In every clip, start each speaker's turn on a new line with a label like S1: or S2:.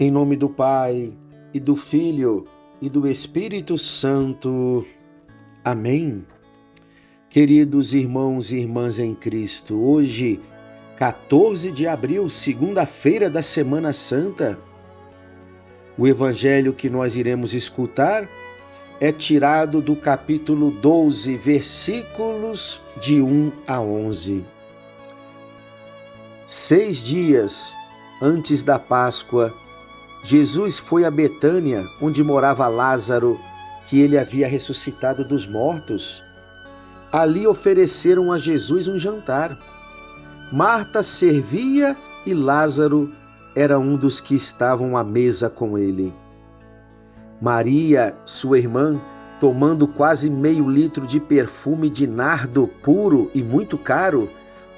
S1: Em nome do Pai, e do Filho, e do Espírito Santo. Amém. Queridos irmãos e irmãs em Cristo, hoje, 14 de abril, segunda-feira da Semana Santa, o evangelho que nós iremos escutar é tirado do capítulo 12, versículos de 1 a 11. 6 dias antes da Páscoa, Jesus foi a Betânia, onde morava Lázaro, que ele havia ressuscitado dos mortos. Ali ofereceram a Jesus um jantar. Marta servia e Lázaro era um dos que estavam à mesa com ele. Maria, sua irmã, tomando quase meio litro de perfume de nardo puro e muito caro,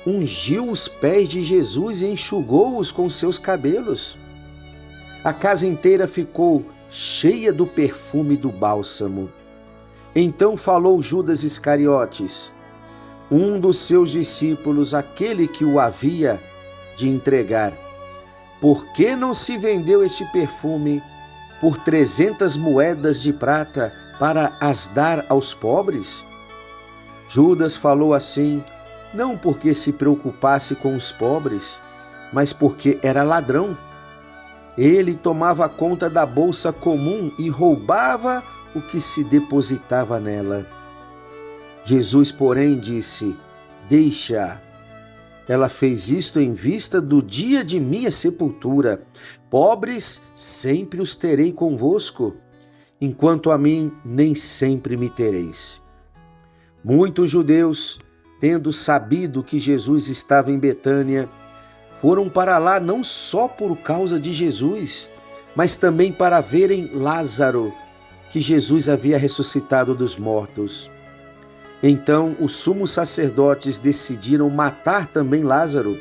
S1: ungiu os pés de Jesus e enxugou-os com seus cabelos. A casa inteira ficou cheia do perfume do bálsamo. Então falou Judas Iscariotes, um dos seus discípulos, aquele que o havia de entregar. Por que não se vendeu este perfume por 300 moedas de prata para as dar aos pobres? Judas falou assim, não porque se preocupasse com os pobres, mas porque era ladrão. Ele tomava conta da bolsa comum e roubava o que se depositava nela. Jesus, porém, disse, deixa. Ela fez isto em vista do dia de minha sepultura. Pobres sempre os terei convosco, enquanto a mim nem sempre me tereis. Muitos judeus, tendo sabido que Jesus estava em Betânia, foram para lá não só por causa de Jesus, mas também para verem Lázaro, que Jesus havia ressuscitado dos mortos. Então os sumos sacerdotes decidiram matar também Lázaro,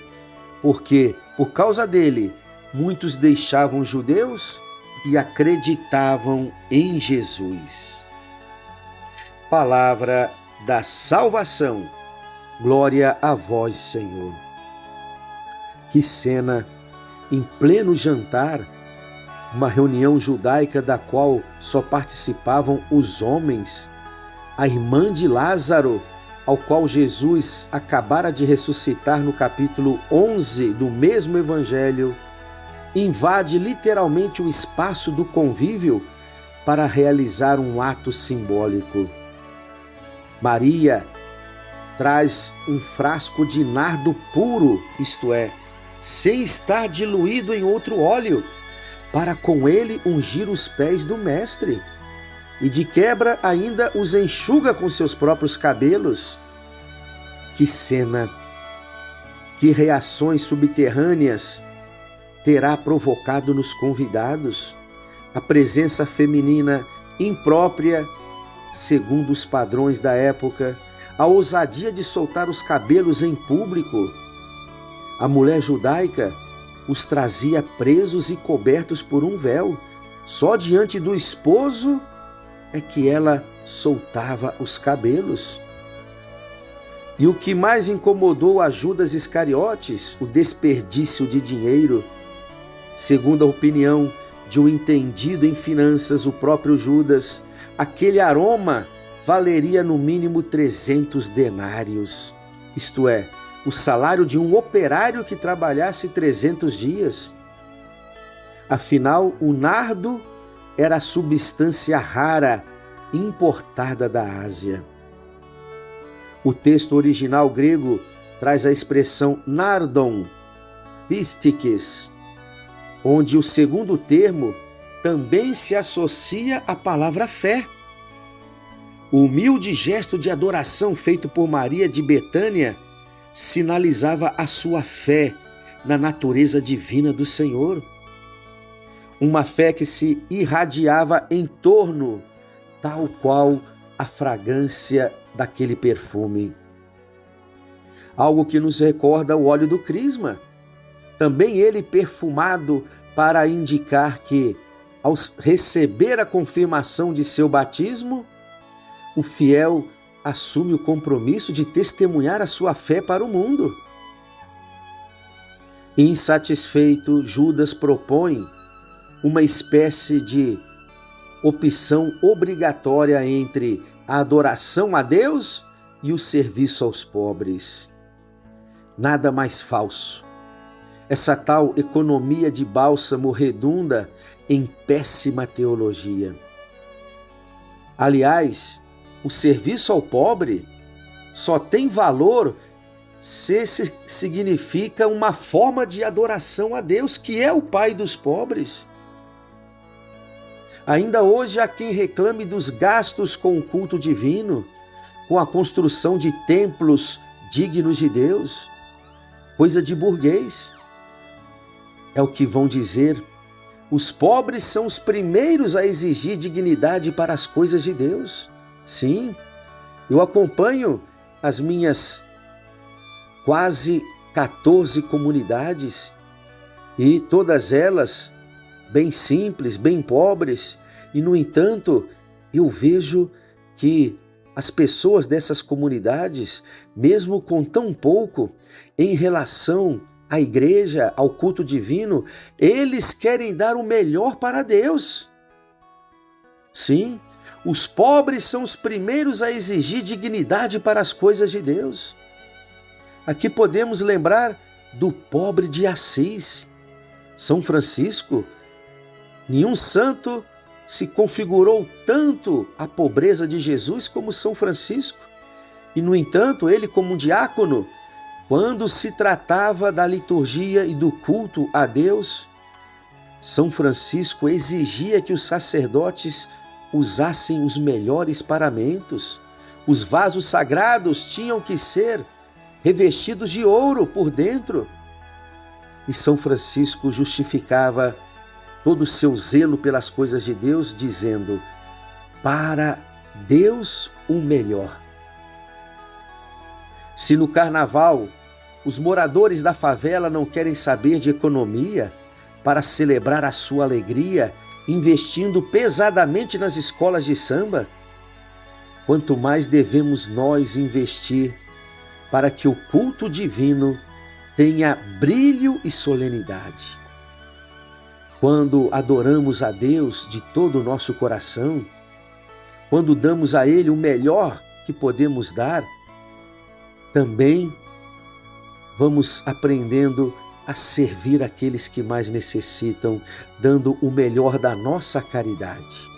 S1: porque, por causa dele, muitos deixavam os judeus e acreditavam em Jesus. Palavra da salvação. Glória a vós, Senhor. Que cena! Em pleno jantar, uma reunião judaica da qual só participavam os homens, a irmã de Lázaro, ao qual Jesus acabara de ressuscitar no capítulo 11 do mesmo evangelho, invade literalmente o espaço do convívio para realizar um ato simbólico. Maria traz um frasco de nardo puro, isto é, sem estar diluído em outro óleo, para com ele ungir os pés do Mestre, e de quebra ainda os enxuga com seus próprios cabelos. Que cena! Que reações subterrâneas terá provocado nos convidados a presença feminina imprópria, segundo os padrões da época, a ousadia de soltar os cabelos em público. A mulher judaica os trazia presos e cobertos por um véu. Só diante do esposo é que ela soltava os cabelos. E o que mais incomodou a Judas Iscariotes, o desperdício de dinheiro. Segundo a opinião de um entendido em finanças, o próprio Judas, aquele aroma valeria no mínimo 300 denários, isto é, o salário de um operário que trabalhasse 300 dias. Afinal, o nardo era a substância rara importada da Ásia. O texto original grego traz a expressão nardon, pistikes, onde o segundo termo também se associa à palavra fé. O humilde gesto de adoração feito por Maria de Betânia sinalizava a sua fé na natureza divina do Senhor. Uma fé que se irradiava em torno, tal qual a fragrância daquele perfume. Algo que nos recorda o óleo do crisma, também ele perfumado para indicar que, ao receber a confirmação de seu batismo, o fiel assume o compromisso de testemunhar a sua fé para o mundo. Insatisfeito, Judas propõe uma espécie de opção obrigatória entre a adoração a Deus e o serviço aos pobres. Nada mais falso. Essa tal economia de bálsamo redunda em péssima teologia. Aliás, o serviço ao pobre só tem valor se significa uma forma de adoração a Deus, que é o Pai dos pobres. Ainda hoje há quem reclame dos gastos com o culto divino, com a construção de templos dignos de Deus, coisa de burguês. É o que vão dizer. Os pobres são os primeiros a exigir dignidade para as coisas de Deus. Sim, eu acompanho as minhas quase 14 comunidades e todas elas bem simples, bem pobres, e no entanto eu vejo que as pessoas dessas comunidades, mesmo com tão pouco em relação à igreja, ao culto divino, eles querem dar o melhor para Deus. Sim, os pobres são os primeiros a exigir dignidade para as coisas de Deus. Aqui podemos lembrar do pobre de Assis, São Francisco. Nenhum santo se configurou tanto a pobreza de Jesus como São Francisco. E, no entanto, ele, como um diácono, quando se tratava da liturgia e do culto a Deus, São Francisco exigia que os sacerdotes usassem os melhores paramentos. Os vasos sagrados tinham que ser revestidos de ouro por dentro. E São Francisco justificava todo o seu zelo pelas coisas de Deus, dizendo: para Deus o melhor. Se no carnaval os moradores da favela não querem saber de economia para celebrar a sua alegria, investindo pesadamente nas escolas de samba, quanto mais devemos nós investir para que o culto divino tenha brilho e solenidade. Quando adoramos a Deus de todo o nosso coração, quando damos a Ele o melhor que podemos dar, também vamos aprendendo a servir aqueles que mais necessitam, dando o melhor da nossa caridade.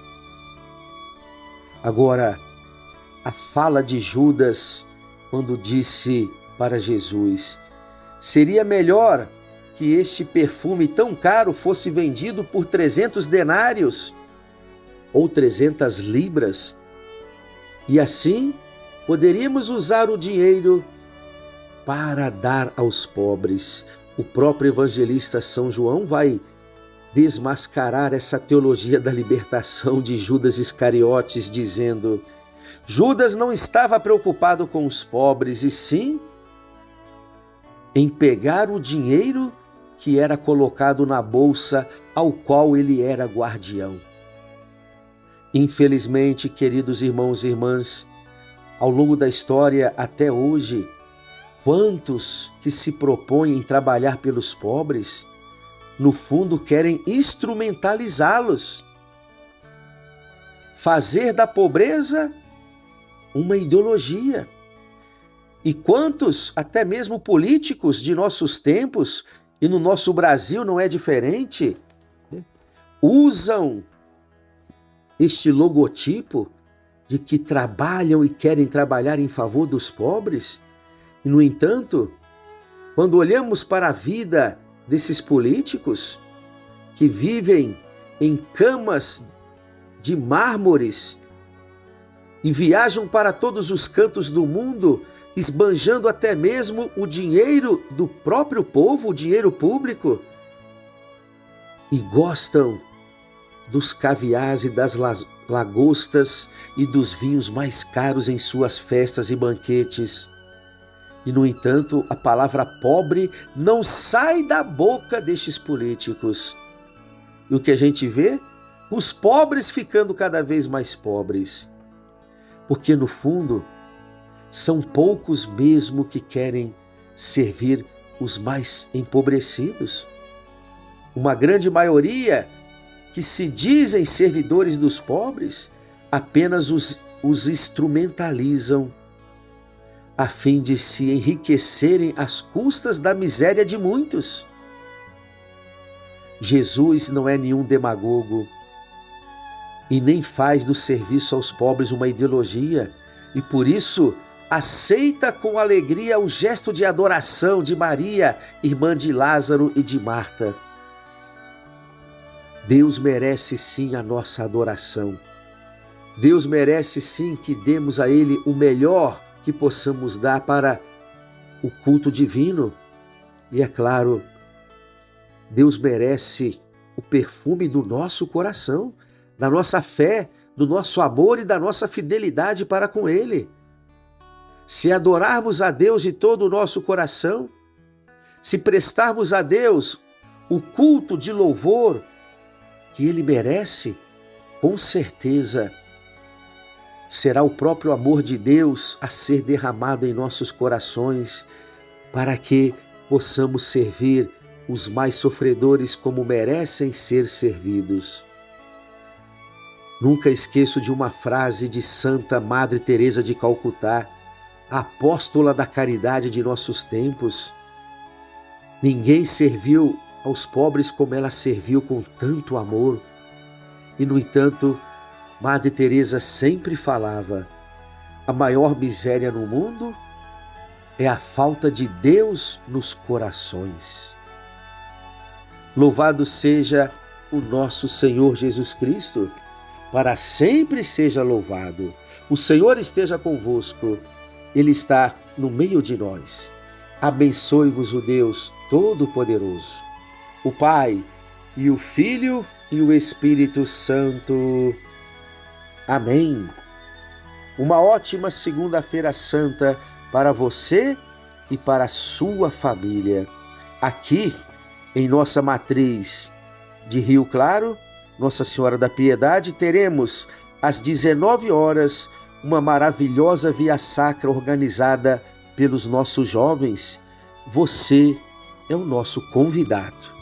S1: Agora, a fala de Judas, quando disse para Jesus: seria melhor que este perfume tão caro fosse vendido por 300 denários ou 300 libras, e assim poderíamos usar o dinheiro para dar aos pobres. O próprio evangelista São João vai desmascarar essa teologia da libertação de Judas Iscariotes, dizendo: Judas não estava preocupado com os pobres, e sim em pegar o dinheiro que era colocado na bolsa ao qual ele era guardião. Infelizmente, queridos irmãos e irmãs, ao longo da história até hoje, quantos que se propõem em trabalhar pelos pobres, no fundo querem instrumentalizá-los, fazer da pobreza uma ideologia. E quantos, até mesmo políticos de nossos tempos, e no nosso Brasil não é diferente, usam este logotipo de que trabalham e querem trabalhar em favor dos pobres. E, no entanto, quando olhamos para a vida desses políticos que vivem em camas de mármores e viajam para todos os cantos do mundo, esbanjando até mesmo o dinheiro do próprio povo, o dinheiro público, e gostam dos caviares e das lagostas e dos vinhos mais caros em suas festas e banquetes. E, no entanto, a palavra pobre não sai da boca destes políticos. E o que a gente vê? Os pobres ficando cada vez mais pobres. Porque, no fundo, são poucos mesmo que querem servir os mais empobrecidos. Uma grande maioria que se dizem servidores dos pobres apenas os instrumentalizam a fim de se enriquecerem às custas da miséria de muitos. Jesus não é nenhum demagogo e nem faz do serviço aos pobres uma ideologia, e por isso aceita com alegria o gesto de adoração de Maria, irmã de Lázaro e de Marta. Deus merece sim a nossa adoração. Deus merece sim que demos a Ele o melhor que possamos dar para o culto divino. E é claro, Deus merece o perfume do nosso coração, da nossa fé, do nosso amor e da nossa fidelidade para com Ele. Se adorarmos a Deus de todo o nosso coração, se prestarmos a Deus o culto de louvor que Ele merece, com certeza será o próprio amor de Deus a ser derramado em nossos corações para que possamos servir os mais sofredores como merecem ser servidos. Nunca esqueço de uma frase de Santa Madre Teresa de Calcutá, a apóstola da caridade de nossos tempos. Ninguém serviu aos pobres como ela serviu com tanto amor. E, no entanto, Madre Teresa sempre falava: a maior miséria no mundo é a falta de Deus nos corações. Louvado seja o nosso Senhor Jesus Cristo, para sempre seja louvado. O Senhor esteja convosco, Ele está no meio de nós. Abençoe-vos o Deus Todo-Poderoso, o Pai e o Filho e o Espírito Santo. Amém. Uma ótima segunda-feira santa para você e para a sua família. Aqui, em nossa matriz de Rio Claro, Nossa Senhora da Piedade, teremos às 19 horas uma maravilhosa via sacra organizada pelos nossos jovens. Você é o nosso convidado.